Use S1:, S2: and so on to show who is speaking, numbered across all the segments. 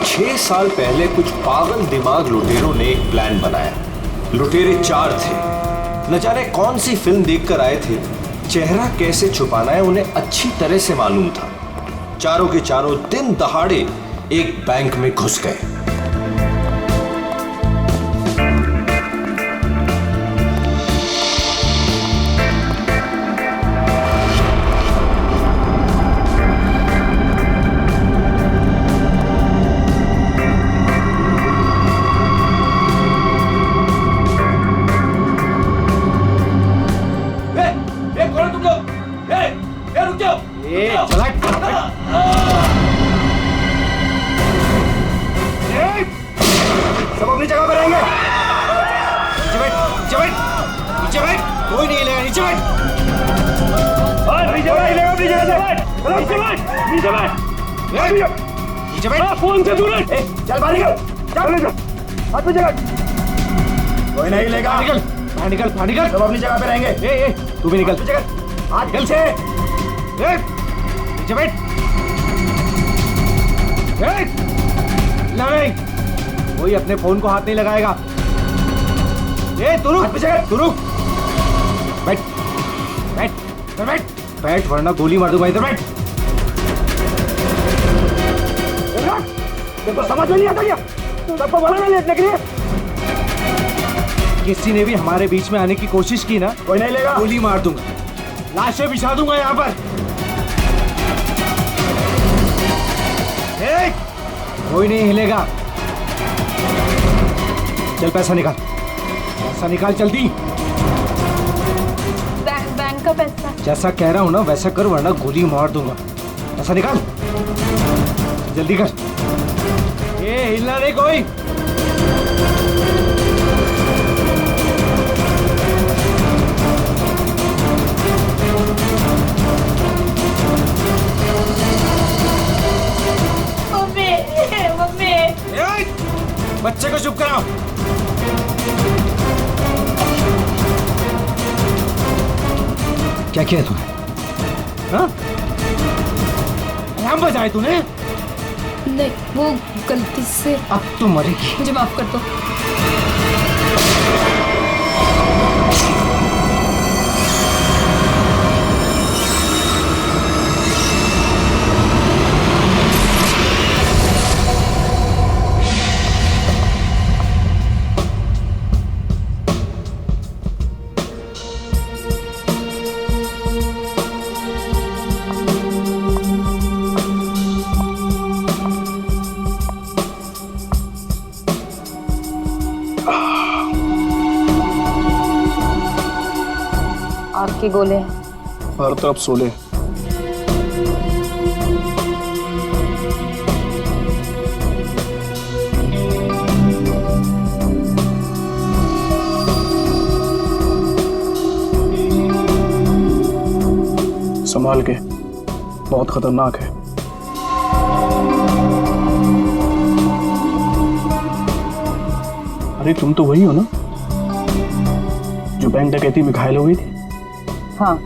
S1: 6 साल पहले कुछ पागल दिमाग लुटेरों ने एक प्लान बनाया। लुटेरे 4 थे। न जाने कौन सी फिल्म देखकर आए थे। चेहरा कैसे छुपाना है उन्हें अच्छी तरह से मालूम था। चारों के चारों दिन दहाड़े एक बैंक में घुस गए।
S2: सब अपनी जगह पर रहेंगे। नीचे बैठ, नीचे बैठ, नीचे बैठ, कोई नहीं हिलेगा, नीचे बैठ। नीचे बैठ, नीचे बैठ, नीचे बैठ, नीचे बैठ। फोन से दूर रह। चल बाहर निकल, चल हाथ पे जगह। कोई नहीं हिलेगा। निकल, बाहर निकल, बाहर निकल। सब अपनी जगह पे रहेंगे। तू भी निकल। हाथ निकल से। नीचे बैठ। नहीं, कोई अपने फोन को हाथ नहीं लगाएगा। तू रुक, बैठ, बैठ, बैठ, बैठ, वरना गोली मार दूंगा। इधर बैठ। देखो समझ में नहीं आता क्या? सबको बोला ना लेटने के लिए। किसी ने भी हमारे बीच में आने की कोशिश की ना, कोई नहीं लेगा, गोली मार दूंगा, लाशें बिछा दूंगा यहाँ पर। कोई नहीं हिलेगा। चल पैसा निकाल, पैसा निकाल जल्दी।
S3: बैंक का पैसा।
S2: जैसा कह रहा हूँ ना वैसा कर, वरना गोली मार दूंगा। पैसा निकाल जल्दी कर। ये हिलना नहीं कोई। बच्चे को चुप कराओ। क्या किया तूने? हाँ? अलार्म बजाए तूने?
S3: नहीं, वो गलती से।
S2: अब तो मरेगी।
S3: मुझे माफ कर दो। आपके गोले
S4: हर तरफ सोले। संभाल के, बहुत खतरनाक है। अरे तुम तो वही हो ना जो बैंक डकैती में घायल हो गई थी?
S5: हाँ,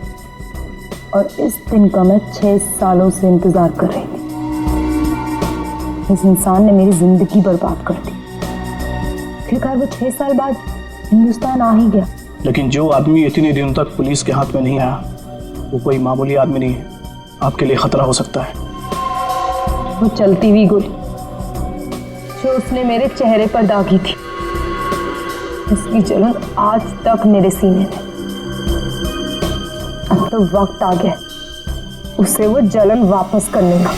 S5: और इस दिन का मैं 6 सालों से इंतजार कर रही थी। इस इंसान ने मेरी जिंदगी बर्बाद कर दी। आखिरकार वो 6 साल बाद हिंदुस्तान आ ही गया।
S4: लेकिन जो आदमी इतने दिनों तक पुलिस के हाथ में नहीं आया, वो कोई मामूली आदमी नहीं है। आपके लिए खतरा हो सकता है।
S5: वो चलती हुई गोली जो उसने मेरे चेहरे पर दागी थी, उसकी जलन आज तक मेरे सीने में। अब तो वक्त आ गया उसे वो जलन वापस करने का।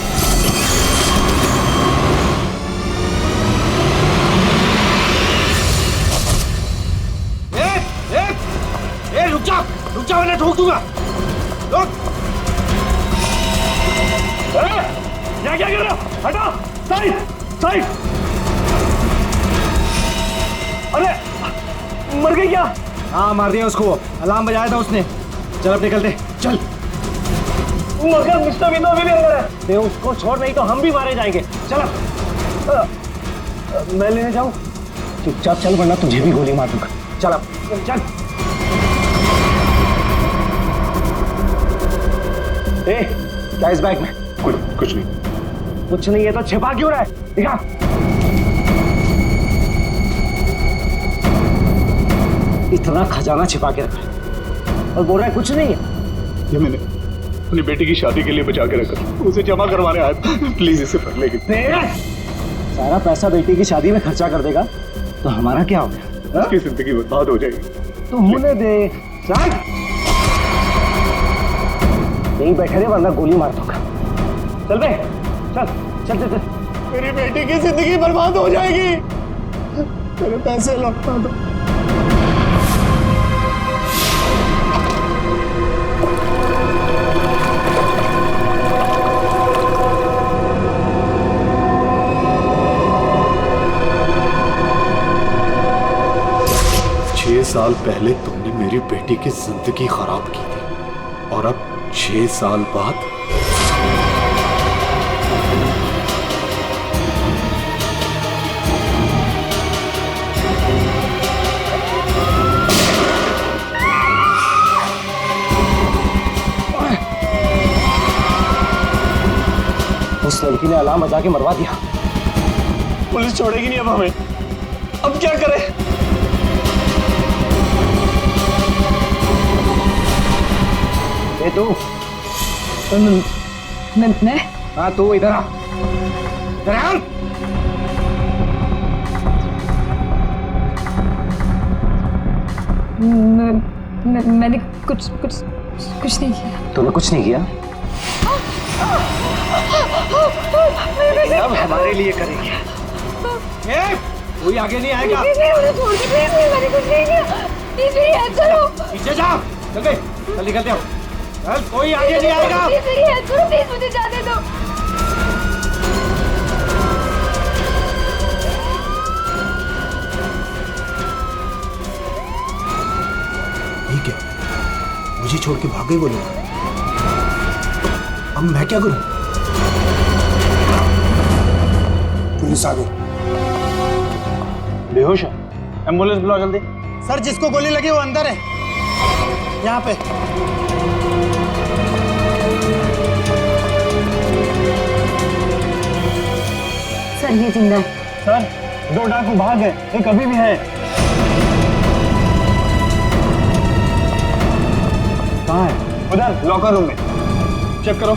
S2: रुक जा वरना ठोक दूंगा। रुक। क्या कर रहा? हटा, साइड, साइड। अरे मर गई क्या? हाँ मार दिया उसको, अलार्म बजाया था उसने। चल अब निकलते, चल। मगर मिस्टर विनो अभी भी अंदर है। दे उसको छोड़, नहीं तो हम भी मारे जाएंगे। चल मैं लेने जाऊं? चुपचाप चल वरना तुझे भी गोली मार दूंगा। चल अब चल। क्या इस बैग में?
S4: कुछ नहीं।
S2: कुछ नहीं है तो छिपा क्यों रहा है? दिखा। इतना खजाना छिपा के रखा है और बोल रहा है कुछ नहीं है।
S4: ये मैंने अपनी बेटी की शादी के लिए बचा के रखा, उसे जमा करवाने आया। प्लीज इसे पढ़ लेगी।
S2: सारा पैसा बेटी की शादी में खर्चा कर देगा तो हमारा क्या हो गया?
S4: उसकी जिंदगी बर्बाद हो जाएगी।
S2: तो होने दे। चल यहीं बैठे रहे वरना गोली मार दूंगा। चल बे, चल चल चल चल।
S4: मेरी बेटी की जिंदगी बर्बाद हो जाएगी। मेरे पैसे लौटा दो।
S1: साल पहले तुमने मेरी बेटी की जिंदगी खराब की थी और अब 6 साल बाद
S2: उस लड़की ने अलार्म बजा के मरवा दिया।
S4: पुलिस छोड़ेगी नहीं अब हमें। अब क्या करें?
S2: तू
S5: मैं
S2: हाँ तू इधर आ। इधर आ।
S3: मैंने कुछ नहीं किया।
S2: तूने कुछ नहीं किया? अब हमारे लिए करेगी। कोई आगे नहीं आएगा।
S3: मैंने कुछ नहीं किया।
S2: पीछे जा। चल बे, चल निकलते हो। चल कोई आगे नहीं आएगा।
S3: प्लीज मुझे जाने दो।
S1: ठीक है, मुझे छोड़ के भाग गए वो लोग। अब मैं क्या करूं? पुलिस आ गई।
S4: बेहोश है। एम्बुलेंस बुला जल्दी।
S6: सर जिसको गोली लगी वो अंदर है, यहाँ पे।
S5: सर ये जिंदा है।
S4: सर 2 डाकू भाग गए, एक अभी भी है। कहाँ है? उधर लॉकर रूम में। चेक करो।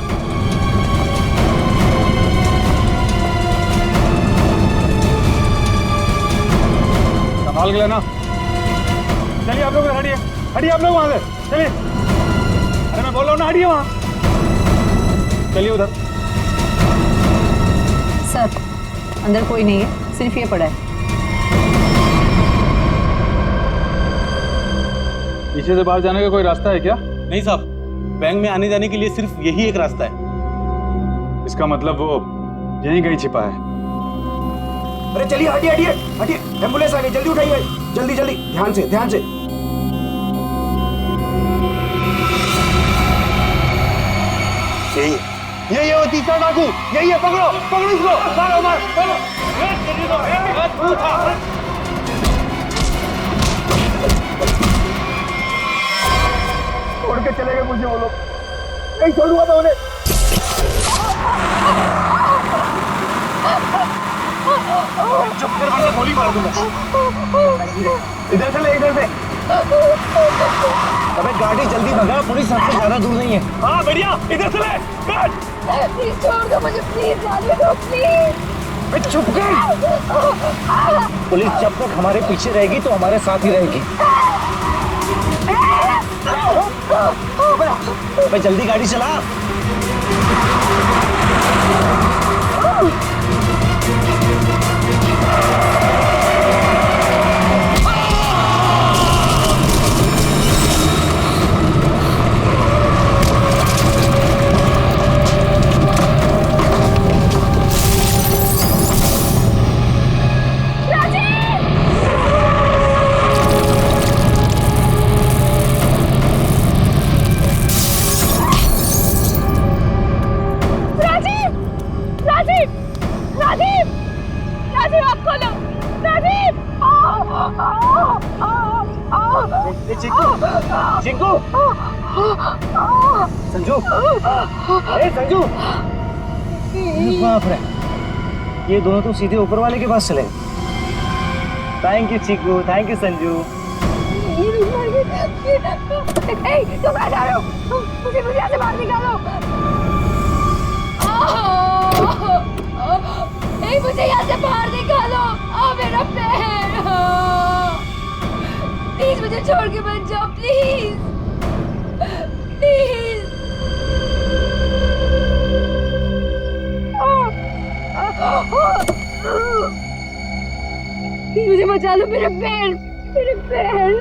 S4: संभाल के लेना। चलिए आप लोग हटिए, हटिए आप लोग वहां से। चलिए। अरे मैं बोल रहा हूँ ना, हटिए वहां। चलिए उधर।
S5: सर अंदर कोई नहीं है, सिर्फ ये पड़ा है।
S4: पीछे से बाहर जाने का कोई रास्ता है क्या?
S6: नहीं साहब, बैंक में आने जाने के लिए सिर्फ यही एक रास्ता है।
S4: इसका मतलब वो यहीं कहीं छिपा है।
S2: अरे चलिए, हटिए हटिए हटिए। एम्बुलेंस आ गई, जल्दी उठाइए। जल्दी जल्दी, ध्यान से ध्यान से।
S6: यही है वो तीसरा डाकू। यही है, पकड़ो पकड़ो इसको। मारो मारो मारो।
S2: छोड़ के चले गए मुझे वो लोग। नहीं छोड़ूंगा मैं उन्हें। चुप कर, वरना गोली मार दूंगा। इधर से ले, इधर से। अबे गाड़ी जल्दी भगा, पुलिस सबसे ज्यादा दूर नहीं है।
S6: हाँ बढ़िया, इधर से ले।
S3: प्लीज छोड़ दो मुझे, प्लीज जाने दो प्लीज।
S2: चुप कर। पुलिस जब तक हमारे पीछे रहेगी तो हमारे साथ ही रहेगी। अबे जल्दी गाड़ी चला। संजू, संजू, बाप रे, ये दोनों तो सीधे ऊपर वाले के पास चले। Thank you Chiku, thank you Sanju.
S3: तुम कहाँ जा रहे हो? मुझे यहाँ से बाहर निकालो। मुझे यहाँ से बाहर निकालो। मेरा पैर। प्लीज मुझे छोड़ के मत जाओ, प्लीज प्लीज। मुझे बचा लो, मेरे पैर, मेरे पैर।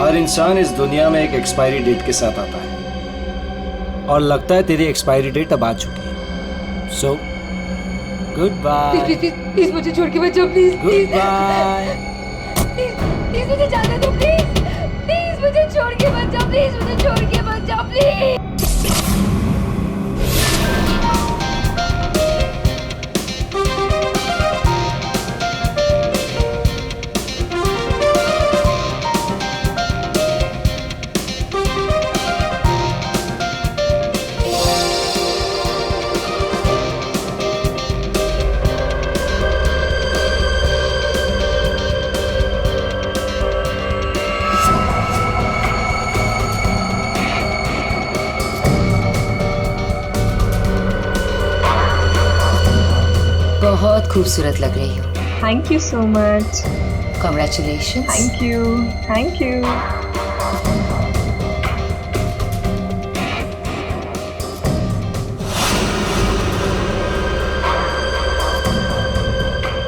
S1: हर इंसान इस दुनिया में एक एक्सपायरी डेट के साथ आता है और लगता है तेरी एक्सपायरी डेट अब आ चुकी है। So good bye.
S3: प्लीज मुझे छोड़ के मत जाओ, प्लीज
S1: गुड बाय।
S3: प्लीज मुझे जाने दो, प्लीज प्लीज मुझे छोड़ के मत जाओ, प्लीज मुझे छोड़ के मत जाओ, प्लीज।
S5: बहुत खूबसूरत लग रही हो।
S7: Thank you so much.
S5: Congratulation.
S7: Thank you, thank you.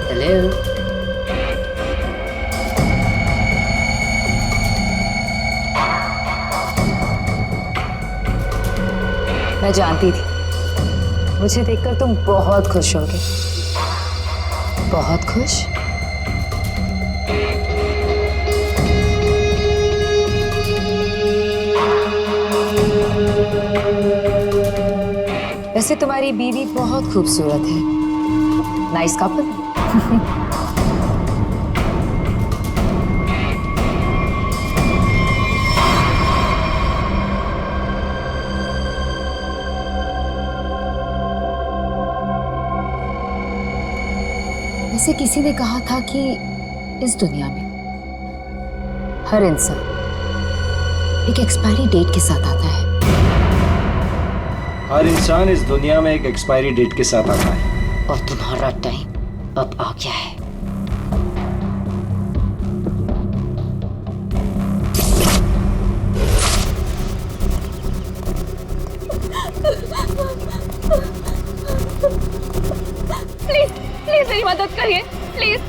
S5: Hello. मैं जानती थी मुझे देखकर तुम बहुत खुश होगे। बहुत खुश। वैसे तुम्हारी बीवी बहुत खूबसूरत है। Nice couple. वैसे किसी ने कहा था कि इस दुनिया में हर इंसान एक एक्सपायरी डेट के साथ आता है।
S1: हर इंसान इस दुनिया में एक एक्सपायरी डेट के साथ आता है।
S5: और तुम्हारा टाइम अब आ गया है।
S3: प्लीज प्लीज मेरी मदद करिए, प्लीज।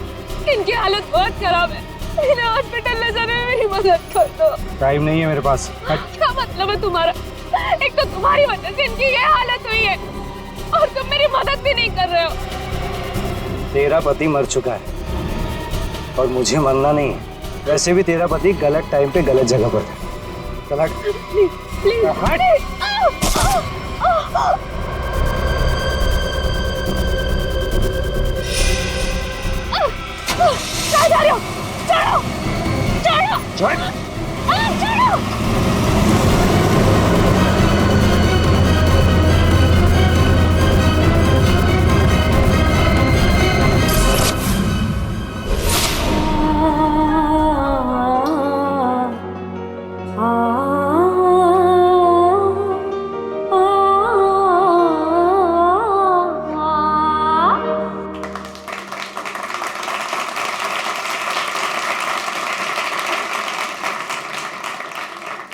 S3: इनकी हालत बहुत खराब है, इन्हें हॉस्पिटल ले जाने में मेरी मदद कर दो।
S4: टाइम नहीं है मेरे पास।
S3: क्या मतलब है तुम्हारा? एक तो तुम्हारी वजह से इनकी ये हालत हुई है और तुम मेरी मदद भी नहीं कर रहे हो।
S2: तेरा पति मर चुका है और मुझे मरना नहीं है। वैसे भी तेरा पति गलत टाइम पे गलत जगह पर था। चल हट।
S3: Please please please. कहाँ जा रहे हो? छोड़ो छोड़ो छोड़ो छोड़ो।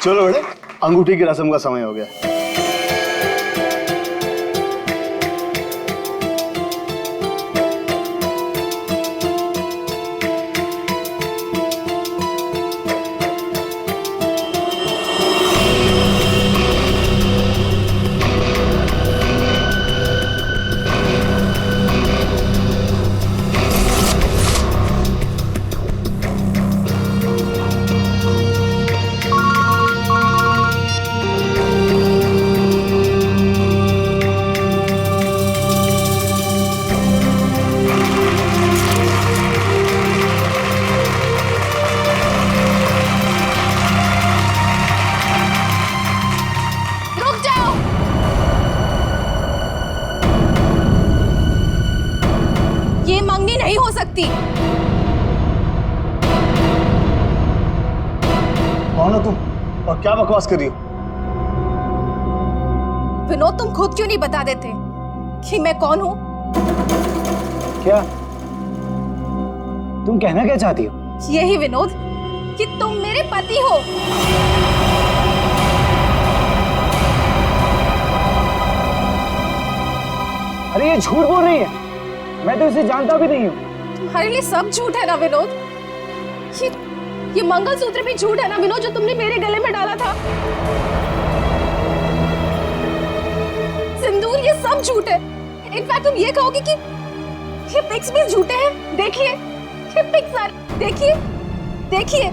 S8: चलो बेटे, अंगूठी की रस्म का समय हो गया।
S3: पति।
S8: कौन हो तुम और क्या बकवास कर रही हो?
S3: विनोद, तुम खुद क्यों नहीं बता देते कि मैं कौन हूँ?
S2: क्या तुम कहना क्या चाहती हो?
S3: यही विनोद कि तुम मेरे पति हो।
S2: अरे ये झूठ बोल रही है, मैं तो इसे जानता भी नहीं हूँ।
S3: तुम्हारे लिए सब झूठ है ना विनोद? ये मंगलसूत्र भी झूठ है ना विनोद, जो तुमने मेरे गले में डाला था? सिंदूर, ये सब झूठ है। इनफैक्ट तुम ये कहोगे कि ये पिक्स भी झूठे हैं। देखिए ये पिक्स सारे, देखिए देखिए,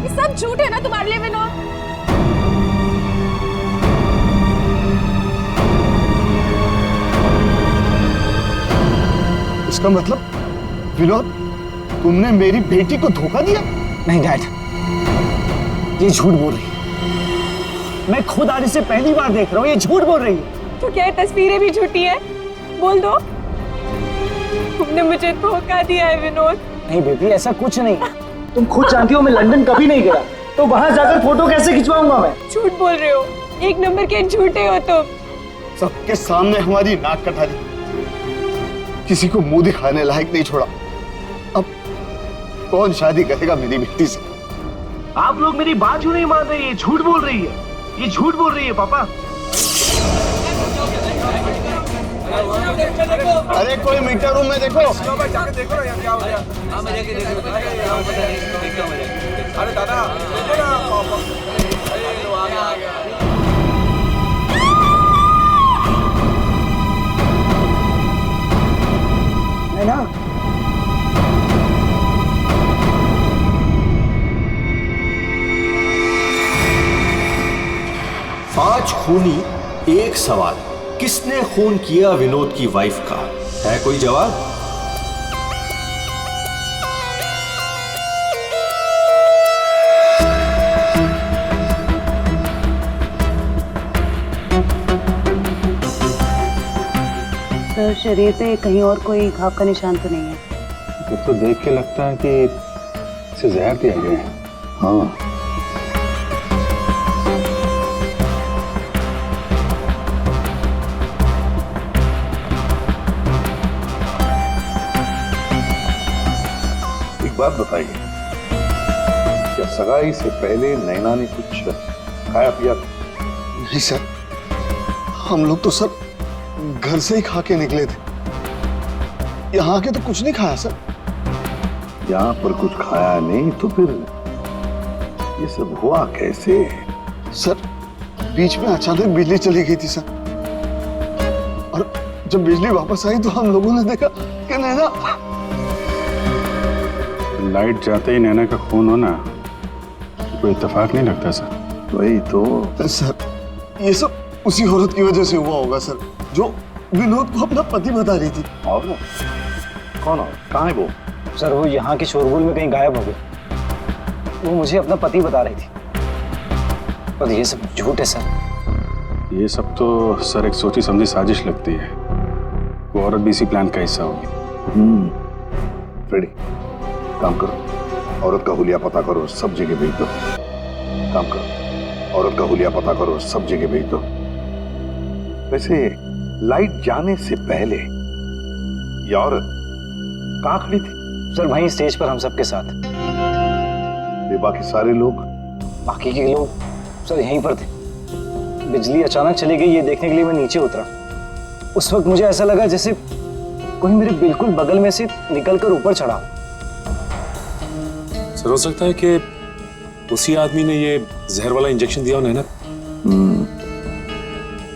S3: ये सब झूठ है ना तुम्हारे लिए विनोद?
S8: इसका मतलब विनोद, तुमने मेरी बेटी को धोखा दिया?
S2: नहीं डैड, ये झूठ बोल रही है। मैं खुद आज इसे पहली बार देख रहा हूँ, ये झूठ बोल रही है।
S3: तो क्या ये तस्वीरें भी झूठी है? बोल दो, तुमने मुझे धोखा दिया है विनोद।
S2: नहीं बेबी, ऐसा कुछ नहीं। तुम खुद जानती हो मैं लंदन कभी नहीं गया, तो वहां जाकर फोटो कैसे खिंचवाऊंगा मैं?
S3: झूठ बोल रहे हो, एक नंबर के झूठे हो तुम।
S8: सबके सामने हमारी नाक कटा दी, किसी को मुंह दिखाने लायक नहीं छोड़ा। अब कौन शादी करेगा मेरी बेटी से?
S2: आप लोग मेरी बात क्यों नहीं मान रहे? ये झूठ बोल रही है, ये झूठ बोल रही है पापा।
S8: अरे कोई मीटर रूम में देखो।
S1: अरे दादा,
S2: है ना?
S1: पांच खूनी एक सवाल, किसने खून किया विनोद की वाइफ का? है कोई जवाब?
S5: सर, शरीर पे कहीं और कोई घाव का निशान तो नहीं है?
S4: कुछ तो देख के लगता है कि इसे जहर दिया गया है।
S8: हाँ,
S9: एक बात बताइए, क्या सगाई से पहले नैना ने कुछ खाया पिया?
S8: नहीं सर, हम लोग तो सर घर से ही खा के निकले थे, यहाँ आके तो कुछ नहीं खाया सर।
S9: यहाँ पर कुछ खाया नहीं तो फिर ये सब हुआ कैसे?
S8: सर, बीच में अचानक बिजली चली गई थी सर, और जब बिजली वापस आई तो हम लोगों ने देखा कि नैना।
S4: लाइट जाते ही नैना का खून होना कोई इत्तेफाक नहीं लगता सर।
S9: वही तो
S8: सर, ये सब उसी औरत की वजह से हुआ होगा सर, जो विनोद को अपना पति बता रही थी।
S9: और कौन हो? कहाँ है वो?
S2: सर, वो यहाँ के शोरगुल में कहीं गायब हो गई। वो मुझे अपना पति बता रही थी, पर ये सब झूठ है सर।
S4: ये सब तो सर एक सोची समझी साजिश लगती है। वो औरत भी इसी प्लान का हिस्सा होगी।
S9: फ्रेडी, काम करो, औरत का हुलिया पता करो, सब जगह भेज दो। काम करो, औरत का हुलिया पता करो, सब जगह भेज दो। वैसे लाइट जाने से पहले ये औरत कहाँ खड़ी थी?
S2: सर, वहीं स्टेज पर हम सबके साथ।
S9: ये बाकी सारे लोग?
S2: बाकी के लोग सर यहीं पर थे। बिजली अचानक चली गई, ये देखने के लिए मैं नीचे उतरा। उस वक्त मुझे ऐसा लगा जैसे कोई मेरे बिल्कुल बगल में से निकलकर ऊपर चढ़ा।
S10: सर, हो सकता है कि उसी आदमी ने ये जहर वाला इंजेक्शन दिया हो नैना।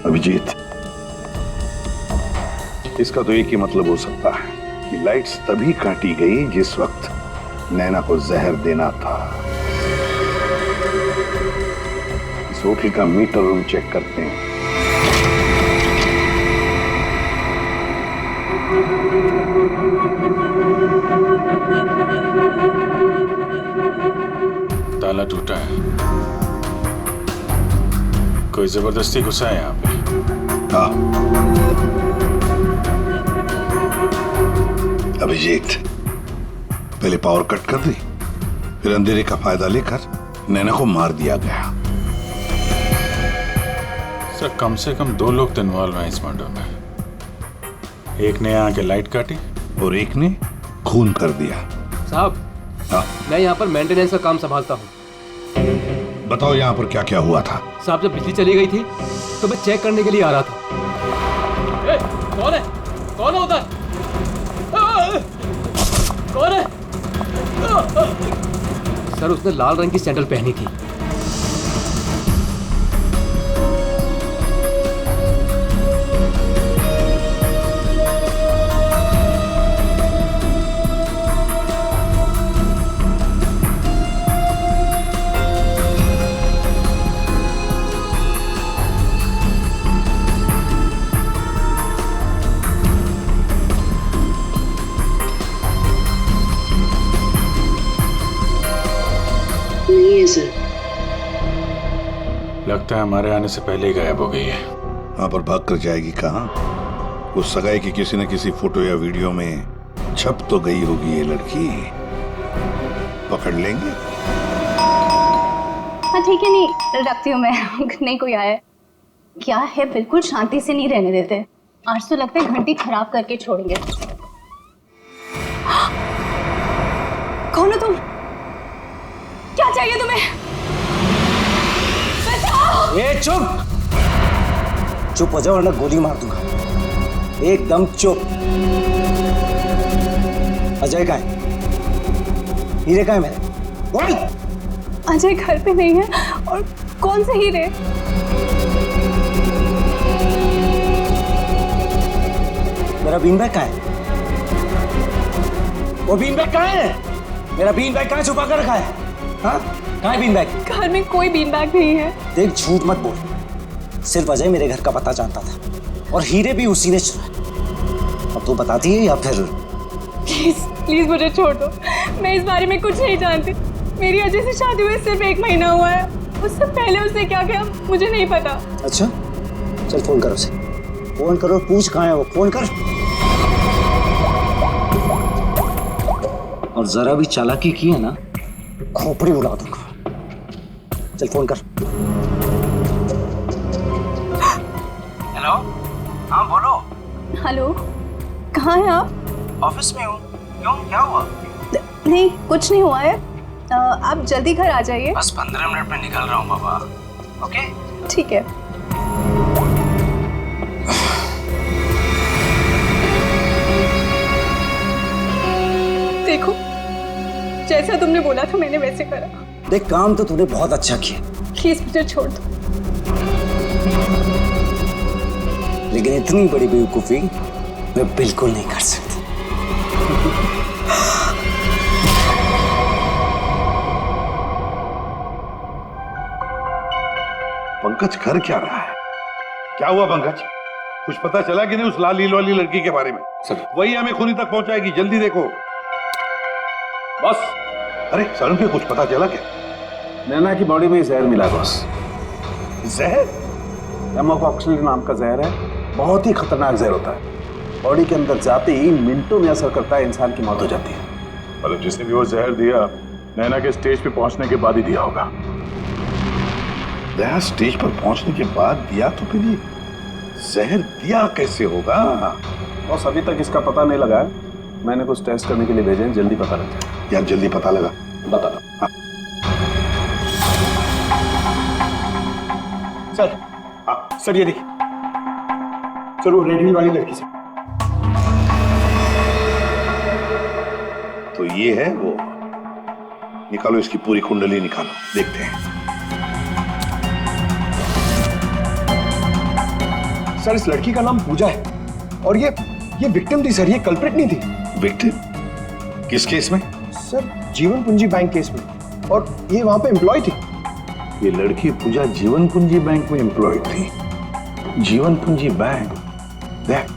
S9: अभिजीत, इसका तो एक ही मतलब हो सकता है कि लाइट्स तभी काटी गई जिस वक्त नैना को जहर देना था। इस होटल का मीटर रूम चेक करते हैं।
S10: ताला टूटा है, कोई जबरदस्ती घुसा है यहाँ पे।
S9: हाँ, अभिजीत, पहले पावर कट कर दी, फिर अंधेरे का फायदा लेकर नैना को मार दिया गया।
S10: सर कम से कम 2 लोग तो इन्वॉल्व हैं इस मर्डर में। एक ने आके लाइट काटी
S9: और एक ने खून कर दिया।
S2: साहब, मैं यहाँ पर मेंटेनेंस का काम संभालता हूँ।
S9: बताओ यहाँ पर क्या क्या हुआ था?
S2: साहब, जब बिजली चली गई थी तो मैं चेक करने के लिए आ रहा था। ए, कौन है? कौन है उधर? कौन है? सर, उसने लाल रंग की सैंडल पहनी थी।
S10: लगता है हमारे आने से पहले ही गायब हो गई है।
S9: वहां पर भाग कर जाएगी कहाँ? उस सगाई की किसी न किसी फोटो या वीडियो में छप तो गई होगी ये लड़की। पकड़ लेंगे।
S3: हाँ ठीक है, नहीं रखती हूँ मैं। नहीं कोई आया क्या है, बिल्कुल शांति से नहीं रहने देते। आज तो लगता है घंटी खराब करके छोड़ेंगे। कौन हो तुम? क्या चाहिए तुम्हें?
S11: ए चुप! चुप हो जाओ वरना गोली मार दूंगा। एकदम चुप। अजय कहाँ है? हीरे कहाँ है मेरे? बोल!
S3: अजय घर पे नहीं है। और कौन से हीरे?
S11: मेरा बीन बैग कहाँ है? वो बीन बैग कहाँ है? मेरा बीन बैग कहाँ छुपा कर रखा है? हाँ? कहाँ है बीन बैग?
S3: घर में कोई बीन बैग नहीं है।
S11: देख, झूठ मत बोल। सिर्फ अजय मेरे घर का पता जानता था और हीरे भी उसी ने चुराए। अब तू बताती है या फिर?
S3: प्लीज प्लीज मुझे छोड़ दो। मैं इस बारे में कुछ नहीं जानती। मेरी अजय से शादी हुए सिर्फ 1 महीना हुआ है। उससे पहले उसने क्या किया मुझे नहीं पता।
S11: अच्छा, चल फोन कर उसे। फोन करो, पूछ कहाँ है वो। फोन कर। और जरा भी चालाकी की है ना, खोपड़ी उड़ा दूंगा। चल फोन कर।
S12: हेलो, हाँ बोलो।
S3: हेलो, कहाँ हैं आप?
S12: ऑफिस में हूँ। क्यों, क्या हुआ?
S3: नहीं कुछ नहीं हुआ है। आप जल्दी घर आ जाइए।
S12: बस 15 मिनट में निकल रहा हूँ बाबा। ओके
S3: ठीक है। देखो, जैसा तुमने बोला था मैंने वैसे करा।
S11: देख, काम तो तूने बहुत अच्छा किया।
S3: प्लीज मुझे छोड़ दो।
S11: लेकिन इतनी बड़ी बेवकूफी मैं बिल्कुल नहीं कर सकती।
S9: पंकज कर क्या रहा है? क्या हुआ पंकज? कुछ पता चला कि नहीं उस लाल लील वाली लड़की के बारे में?
S10: सर,
S9: वही हमें खूनी तक पहुंचाएगी। जल्दी देखो।
S10: बस।
S9: अरे सर, पे कुछ पता चला क्या?
S10: नैना की बॉडी में जहर मिला बॉस।
S9: जहर?
S10: एमोकॉक्सिल नाम का जहर है। बहुत ही खतरनाक जहर होता है। बॉडी के अंदर जाते ही मिनटों में असर करता है, इंसान की मौत हो जाती है। मतलब जिसने भी वो जहर दिया नैना के स्टेज पे पहुंचने के बाद ही दिया होगा।
S9: दया स्टेज पर पहुंचने के बाद दिया तो फिर ये जहर दिया कैसे होगा?
S10: बॉस अभी तक इसका पता नहीं लगा है। मैंने कुछ टेस्ट करने के लिए भेजे हैं, जल्दी पता लग जाए।
S9: यार जल्दी पता लगा।
S10: बता दो।
S9: हाँ।
S2: सर, सर ये देखिए। सर वो रेड हिल वाली लड़की से।
S9: तो ये है वो। निकालो इसकी पूरी कुंडली निकालो, देखते हैं।
S2: सर इस लड़की का नाम पूजा है और ये विक्टिम थी सर, ये कल्प्रिट नहीं थी।
S9: विक्टिम? किस केस में?
S2: सर जीवन पूंजी बैंक केस में, और ये वहां पे एम्प्लॉय थी।
S9: ये लड़की पूजा जीवन पूंजी बैंक में एम्प्लॉय थी। जीवन पूंजी बैंक? देख,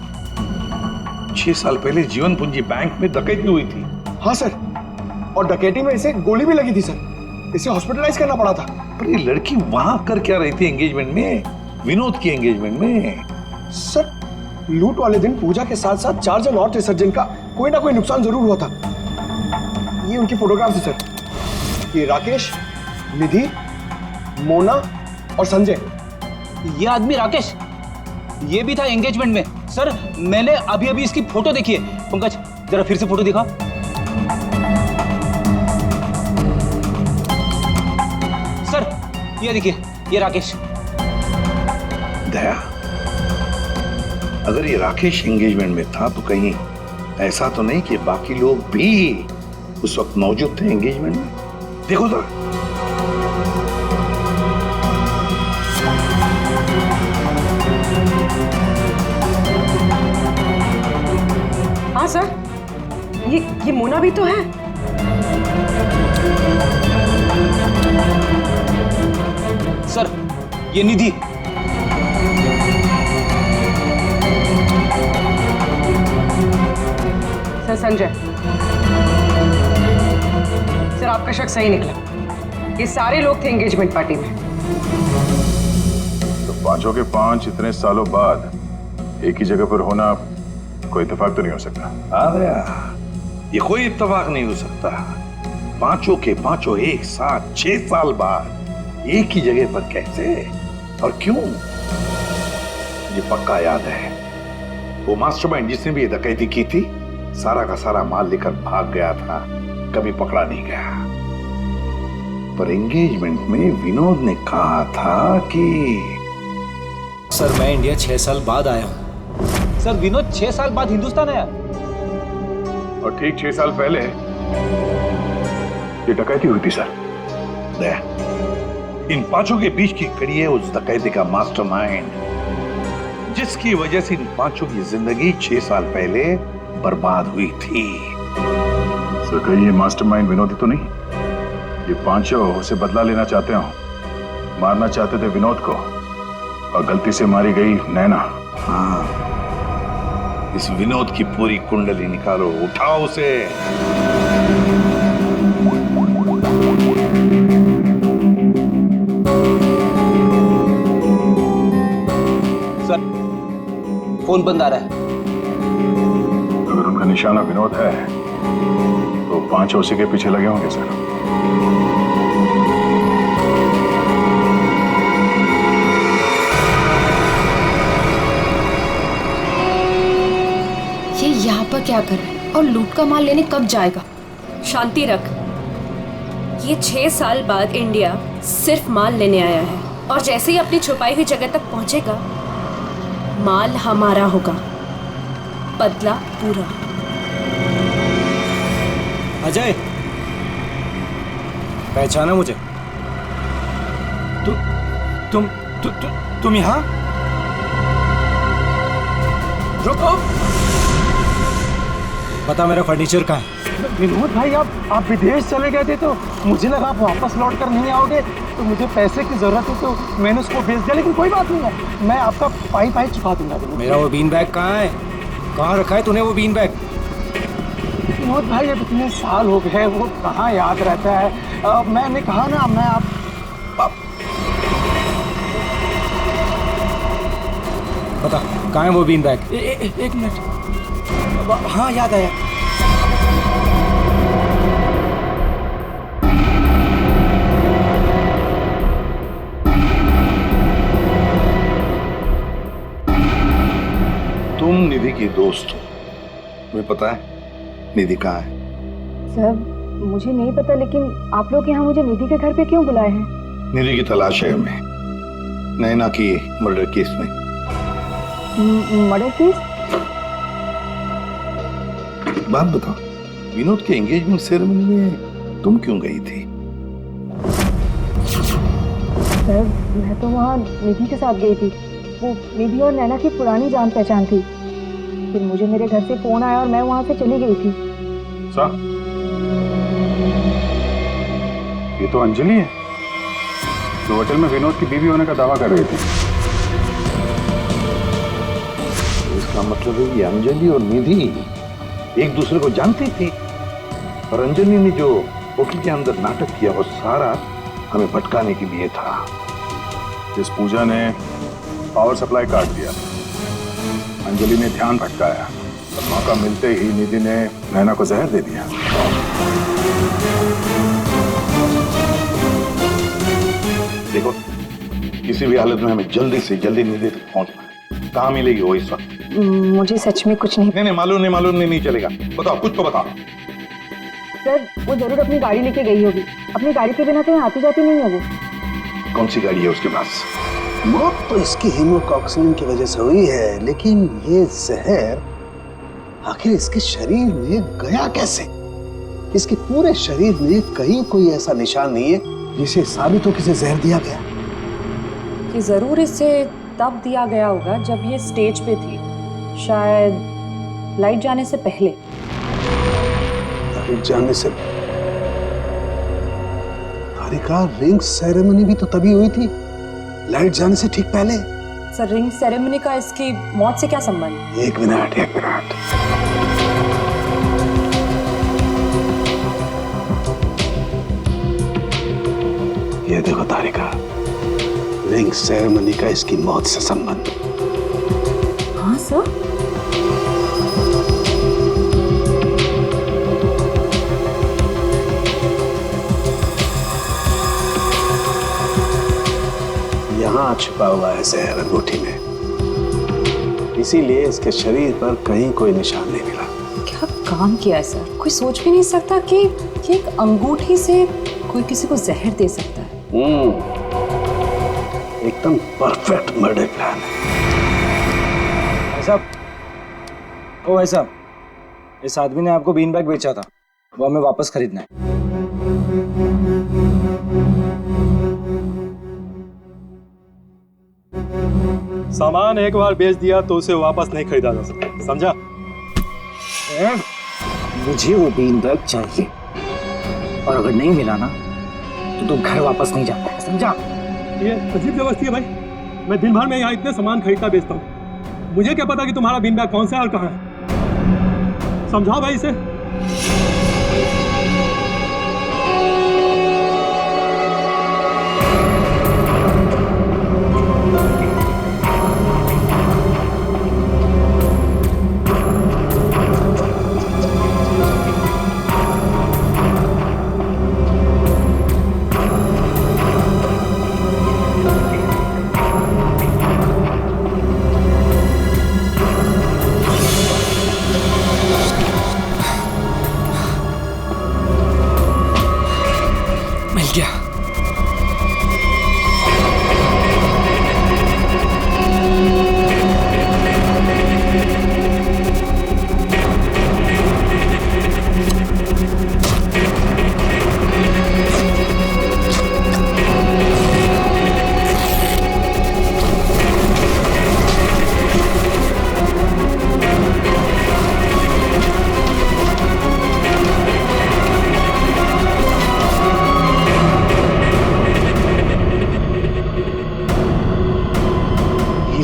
S9: 6 साल पहले जीवन पूंजी बैंक में डकैती हुई थी।
S2: हाँ सर, और डकैती में इसे गोली भी लगी थी सर। इसे हॉस्पिटलाइज करना पड़ा था।
S9: पर ये लड़की वहां कर क्या रही थी एंगेजमेंट में? विनोद की एंगेजमेंट में।
S2: सर लूट वाले दिन पूजा के साथ साथ 4 जन और थे सर, जिनका कोई ना कोई नुकसान जरूर हुआ था। ये उनकी फोटोग्राफ है सर। ये राकेश, निधि, मोना और संजय।
S6: ये आदमी राकेश, ये भी था एंगेजमेंट में। सर मैंने अभी अभी इसकी फोटो देखी है। पंकज जरा फिर से फोटो दिखा। सर ये देखिए, ये राकेश।
S9: दया, अगर ये राकेश एंगेजमेंट में था तो कहीं ऐसा तो नहीं कि बाकी लोग भी उस वक्त मौजूद थे एंगेजमेंट में? देखो जरा।
S13: हाँ सर, ये मोना भी तो है।
S6: सर ये निधि।
S13: सर संजय, सर आपका शक सही निकला। ये सारे लोग थे एंगेजमेंट पार्टी में।
S10: तो पांचों के पांच इतने सालों बाद एक ही जगह पर होना कोई इत्तेफाक तो नहीं हो सकता।
S9: हाँ दया, ये कोई इत्तेफाक नहीं हो सकता। पांचों के पांचों एक साथ 6 साल बाद एक ही जगह पर कैसे और क्यों? मुझे पक्का याद है, वो मास्टरमाइंड जिसने भी ये डकैती की थी सारा का सारा माल लेकर भाग गया था, कभी पकड़ा नहीं गया। पर एंगेजमेंट में विनोद ने कहा था कि
S1: सर मैं इंडिया 6 साल बाद आया हूं।
S6: सर विनोद 6 साल बाद हिंदुस्तान आया।
S10: और ठीक 6 साल पहले ये डकैती हुई थी सर।
S9: दया, इन पांचों के बीच की कड़ी है उस डकैती का मास्टरमाइंड, जिसकी वजह से इन पांचों की जिंदगी 6 साल पहले बर्बाद हुई थी।
S10: सर कहीं ये मास्टरमाइंड विनोद ही तो नहीं? ये पांचों उसे बदला लेना चाहते हो, मारना चाहते थे विनोद को और गलती से मारी गई नैना।
S9: हाँ, इस विनोद की पूरी कुंडली निकालो, उठाओ उसे।
S6: सर फोन बंद आ रहा है।
S10: अगर उनका निशाना विनोद है तो पांचों उसी के पीछे लगे होंगे सर।
S5: ये यहाँ पर क्या कर रहा है और लूट का माल लेने कब जाएगा?
S14: शांति रख। ये 6 साल बाद इंडिया सिर्फ माल लेने आया है और जैसे ही अपनी छुपाई हुई जगह तक पहुंचेगा माल हमारा होगा, बदला पूरा।
S1: अजय, पहचाना मुझे? तुम यहाँ? रुको, बता मेरा फर्नीचर कहाँ है?
S4: विनोद भाई आप विदेश चले गए थे तो मुझे लगा आप वापस लौट कर नहीं आओगे, तो मुझे पैसे की जरूरत है तो मैंने उसको भेज दिया। लेकिन कोई बात नहीं है, मैं आपका पाई चुका दूंगा।
S1: मेरा वो बीन बैग कहाँ है? कहाँ रखा है तूने वो बीन बैग?
S4: विनोद भाई अब इतने साल हो गए, वो कहाँ याद रहता है। मैंने कहा ना, मैं आप
S1: बता कहाँ है वो बीन बैग?
S4: एक मिनट। हाँ याद आया।
S9: तुम निधि की दोस्त हो, तुम्हें पता है निधि कहाँ है?
S5: सर मुझे नहीं पता, लेकिन आप लोग यहाँ मुझे निधि के घर पे क्यों बुलाए हैं?
S9: निधि की तलाश है हमें, नैना की मर्डर केस में।
S5: Murder case?
S9: बात बताओ, विनोद के एंगेजमेंट सेरेमनी में तुम क्यों गई थी?
S5: सर मैं तो वहाँ निधि के साथ गई थी। वो निधि और नैना की पुरानी जान पहचान थी। फिर मुझे मेरे घर से फोन आया और मैं वहाँ से चली गई थी।
S10: सर ये तो अंजलि है जो होटल में विनोद की बीवी होने का दावा कर रही थी।
S9: इसका मतलब है कि अंजलि और निधि एक दूसरे को जानती थी, और अंजलि ने जो होटल के अंदर नाटक किया वो सारा हमें भटकाने के लिए था।
S10: जिस पूजा ने पावर सप्लाई काट दिया, अंजलि ने ध्यान भटकाया मौका मिलते ही निधि ने नैना को जहर दे दिया। देखो, किसी भी हालत में हमें जल्दी से जल्दी निधि तक पहुंचना है। कहाँ मिलेगी वो इस वक्त?
S13: मुझे सच में कुछ नहीं।
S10: नहीं, मालूम नहीं चलेगा। बताओ, कुछ तो बताओ।
S5: सर, वो जरूर अपनी गाड़ी लेके गई होगी। अपनी गाड़ी के बिना कहीं आती जाती नहीं है वो।
S10: कौन सी गाड़ी है उसके पास?
S15: मौत तो इसकी हीमोकॉक्सिन की वजह से हुई है, लेकिन ये जहर आखिर इसके शरीर में गया कैसे? इसके पूरे शरीर में कहीं कोई ऐसा निशान नहीं है जिसे साबित हो कि इसे जहर दिया गया।
S5: कि जरूर इसे तब दिया गया होगा जब ये स्टेज पे थी, शायद लाइट जाने से पहले।
S15: लाइट जाने से? तारिका, रिंग सेरेमनी भी तो तभी हुई थी, लाइट जाने से ठीक पहले।
S5: सर, रिंग सेरेमनी का इसकी मौत से क्या संबंध?
S15: एक मिनट। ये देखो तारिका, रिंग सेरेमनी का इसकी मौत से संबंध।
S5: हाँ सर।
S15: यहाँ छुपा हुआ है जहर अंगूठी में, इसीलिए इसके शरीर पर कहीं कोई निशान नहीं मिला।
S5: क्या काम किया है सर? कोई सोच भी नहीं सकता कि एक अंगूठी से कोई किसी को जहर दे सकता है।
S15: एकदम परफेक्ट मर्डर प्लान है।
S11: भाई साहब, इस आदमी ने आपको बीन बैग बेचा था, वो हमें वापस खरीदना है।
S4: सामान एक बार बेच दिया तो उसे वापस नहीं खरीदा जा सकता, समझा?
S11: मुझे वो बीन बैग चाहिए, और अगर नहीं मिला ना तो तुम घर वापस नहीं जाता है, समझा?
S4: ये अजीब जबरदस्ती है भाई। मैं दिन भर में यहाँ इतने सामान खरीदता बेचता हूँ, मुझे क्या पता कि तुम्हारा बीन बैग कौन सा है और कहाँ है? समझाओ भाई इसे।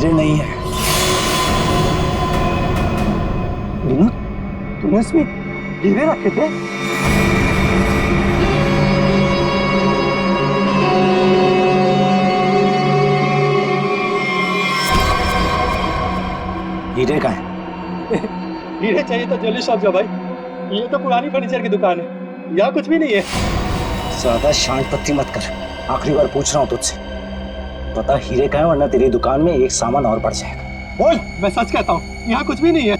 S11: नहीं है।
S4: तुमने इसमें हीरे रखे थे?
S11: हीरे का है?
S4: हीरे चाहिए तो ज्वेलरी शॉप जा भाई, ये तो पुरानी फर्नीचर की दुकान है, यहाँ कुछ भी नहीं है।
S11: ज्यादा शांत पत्ती मत कर, आखिरी बार पूछ रहा हूँ तुझसे, पता हीरे का है, वरना तेरी दुकान में एक सामान और बढ़ जाएगा।
S4: बोल। मैं सच कहता हूँ, यहाँ कुछ भी नहीं है।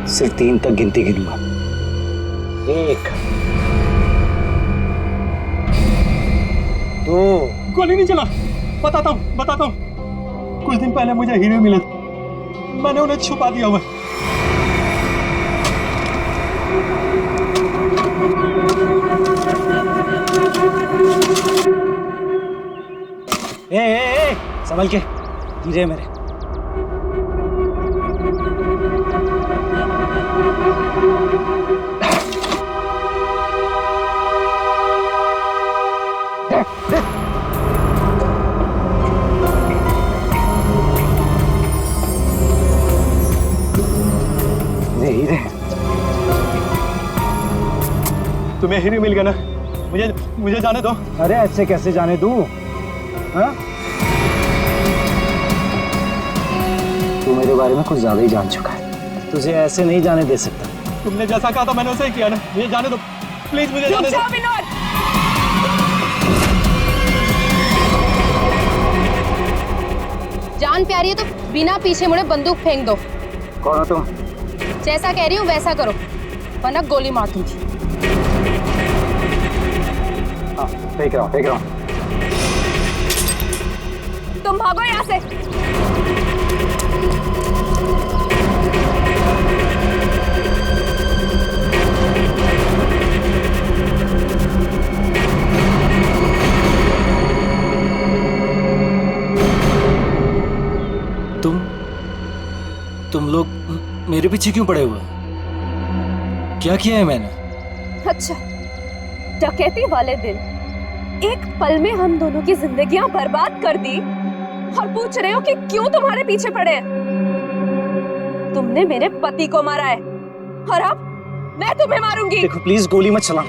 S11: सिर्फ 3 तक गिनती गिनूंगा। 1 2।
S4: गोली नहीं चला। बताता हूँ। कुछ दिन पहले मुझे हीरे मिले, मैंने उन्हें छुपा दिया हुआ।
S11: ए, संभल के, हीरे मेरे। हीरे
S4: तुम्हें हीरे मिल गया ना, मुझे जाने दो।
S11: अरे ऐसे कैसे जाने दूं? हाँ? तू मेरे बारे में कुछ ज्यादा ही जान चुका है, तुझे ऐसे नहीं जाने दे सकता।
S4: तुमने जैसा कहा था मैंने वैसे ही किया ना, मुझे जाने दो प्लीज, मुझे जाने दो।
S14: जान प्यारी है तो बिना पीछे मुड़े बंदूक फेंक दो।
S11: कौन हो तुम?
S14: जैसा कह रही हूँ वैसा करो वरना गोली मार दूंगी।
S11: हाँ फेंक रहा हूँ।
S14: तुम भागो यहाँ से।
S11: तुम लोग मेरे पीछे क्यों पड़े हुए? क्या किया है मैंने?
S14: अच्छा, डकैती वाले दिन एक पल में हम दोनों की जिंदगियां बर्बाद कर दी और पूछ रहे हो कि क्यों तुम्हारे पीछे पड़े हैं? तुमने मेरे पति को मारा है और अब मैं तुम्हें मारूंगी।
S11: देखो प्लीज गोली मत चला।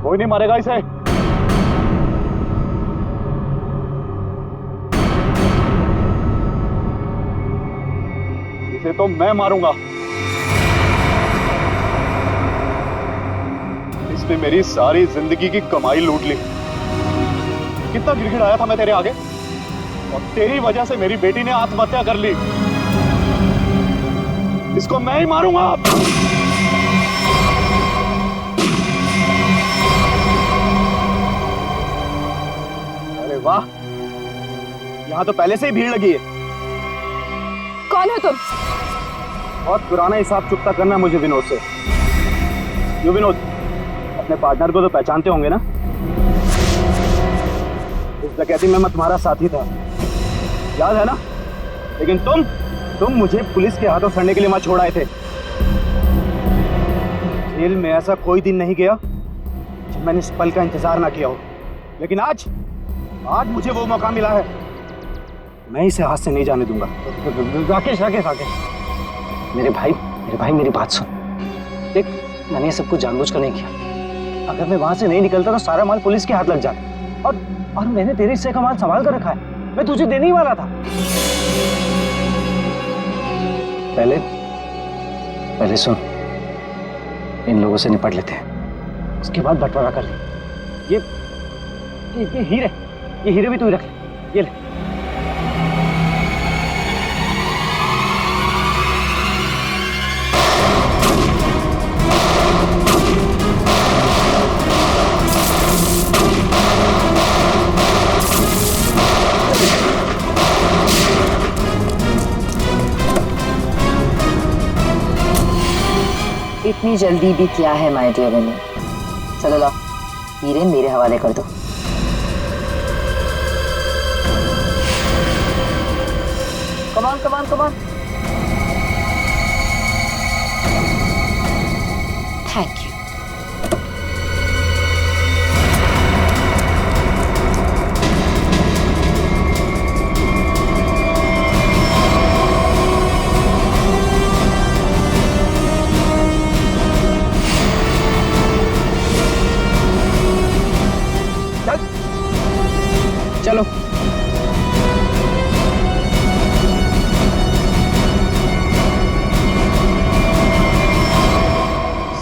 S10: कोई नहीं मारेगा इसे। इसे तो मैं मारूंगा। इसने मेरी सारी जिंदगी की कमाई लूट ली। कितना गिड़गिड़ाया था मैं तेरे आगे, और तेरी वजह से मेरी बेटी ने आत्महत्या कर ली। इसको मैं ही मारूंगा। अरे वाह, यहां तो पहले से ही भीड़ लगी है।
S14: कौन हो तुम?
S10: बहुत पुराना हिसाब चुकता करना है मुझे विनोद से। क्यों विनोद, अपने पार्टनर को तो पहचानते होंगे ना? इस डकैती में मैं तुम्हारा साथी था, याद है ना? लेकिन तुम मुझे पुलिस के हाथों सड़ने के लिए वहां छोड़ आए थे। जेल में ऐसा कोई दिन नहीं गया जब मैंने इस पल का इंतजार ना किया हो। लेकिन आज मुझे वो मौका मिला है, मैं इसे हाथ से नहीं जाने दूंगा।
S11: राकेश मेरे भाई मेरी बात सुन। देख, मैंने ये सब कुछ जानबूझ कर नहीं किया। अगर मैं वहां से नहीं निकलता तो सारा माल पुलिस के हाथ लग जाता, और मैंने तेरे हिस्से का माल संभाल कर रखा है। मैं तुझे देने ही वाला था। पहले सुन, इन लोगों से निपट लेते हैं, उसके बाद बंटवारा कर ले। ये हीरे भी तू ही रख ले। ये ले।
S5: इतनी जल्दी भी क्या है माय डियर विनय? चलो लाओ, हीरे मेरे हवाले कर दो। Come on. Thank you.
S6: चलो।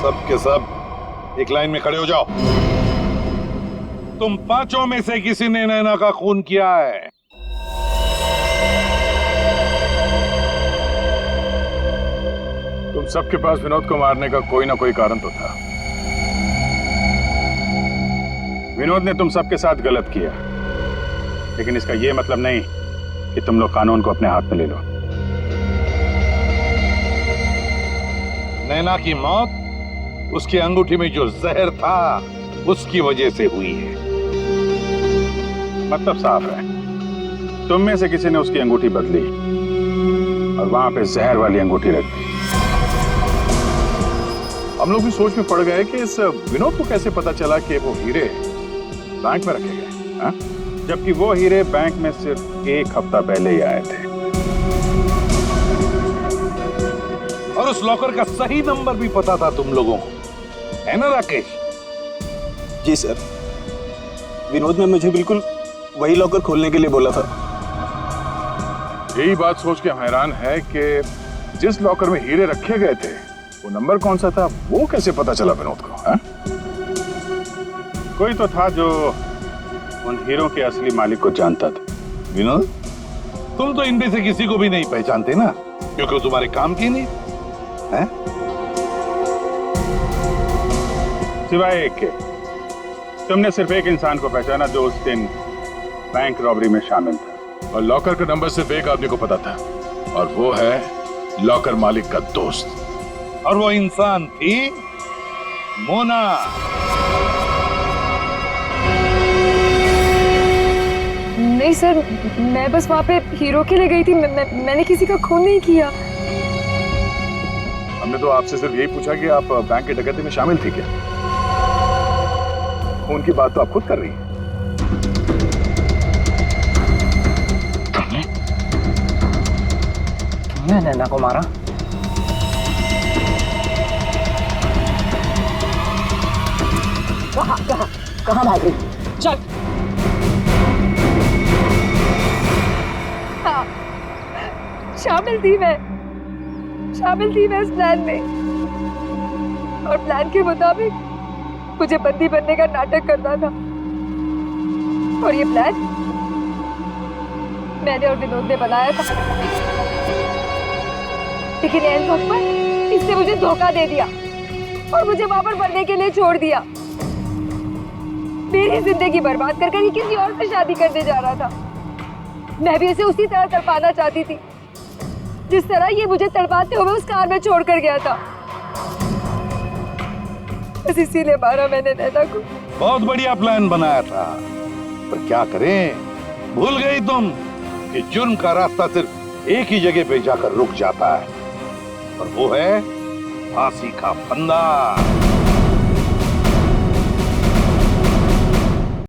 S9: सब के सब एक लाइन में खड़े हो जाओ। तुम पांचों में से किसी ने नैना का खून किया है? तुम सबके पास विनोद को मारने का कोई ना कोई कारण तो था। विनोद ने तुम सबके साथ गलत किया, लेकिन इसका यह मतलब नहीं कि तुम लोग कानून को अपने हाथ में ले लो। नैना की मौत उसकी अंगूठी में जो जहर था उसकी वजह से हुई है। मतलब साफ है, तुम में से किसी ने उसकी अंगूठी बदली और वहां पे जहर वाली अंगूठी रख दी। हम लोग भी सोच में पड़ गए कि इस विनोद को कैसे पता चला कि वो हीरे बैंक में रखे गए, हाँ? जबकि वो हीरे बैंक में सिर्फ एक हफ्ता पहले ही आए थे, और उस लॉकर का सही नंबर भी पता था तुम लोगों को, है ना राकेश?
S6: जी सर, विनोद ने मुझे बिल्कुल वही लॉकर खोलने के लिए बोला था।
S10: यही बात सोच के हम हैरान है कि जिस लॉकर में हीरे रखे गए थे वो नंबर कौन सा था, वो कैसे पता चला विनोद को? है?
S16: कोई तो था जो उन हीरों के असली मालिक को जानता था।
S9: विनोद, तुम तो इनमें से किसी को भी नहीं पहचानते ना, क्योंकि वो तुम्हारे काम की नहीं है।
S16: सिवाय एक के, तुमने सिर्फ एक इंसान को पहचाना जो उस दिन बैंक रॉबरी में शामिल था।
S10: और लॉकर का नंबर सिर्फ एक आदमी को पता था, और वो है लॉकर मालिक का दोस्त।
S9: और वो इंसान थी मोना।
S3: नहीं सर, मैं बस वहाँ पे हीरो के लिए गई थी। मैंने किसी का खून नहीं किया।
S10: हमने तो आपसे सिर्फ यही पूछा कि आप बैंक की डकैती में शामिल थी क्या? खून की बात तो आप खुद कर रही हैं।
S11: तुमने नैना को मारा?
S5: कहाँ भाग रही?
S3: चल। हाँ, शामिल थी मैं इस प्लान में, और प्लान के मुताबिक मुझे बंदी बनने का नाटक करना था। और ये प्लान मैंने और विनोद ने बनाया था, लेकिन एन वक्त पर इसने मुझे धोखा दे दिया और मुझे वहां पर बनने के लिए छोड़ दिया। मेरी जिंदगी बर्बाद कर ये किसी और से शादी करने जा रहा था। मैं भी इसे उसी तरह तड़पाना चाहती थी जिस तरह ये मुझे तड़पाते हुए उस कार में छोड़कर गया था। बस इसीलिए मारा मैंने नैना को।
S9: बहुत बढ़िया प्लान बनाया था, पर क्या करें, भूल गई तुम कि जुर्म का रास्ता सिर्फ एक ही जगह पे जाकर रुक जाता है, और वो है फांसी का फंदा।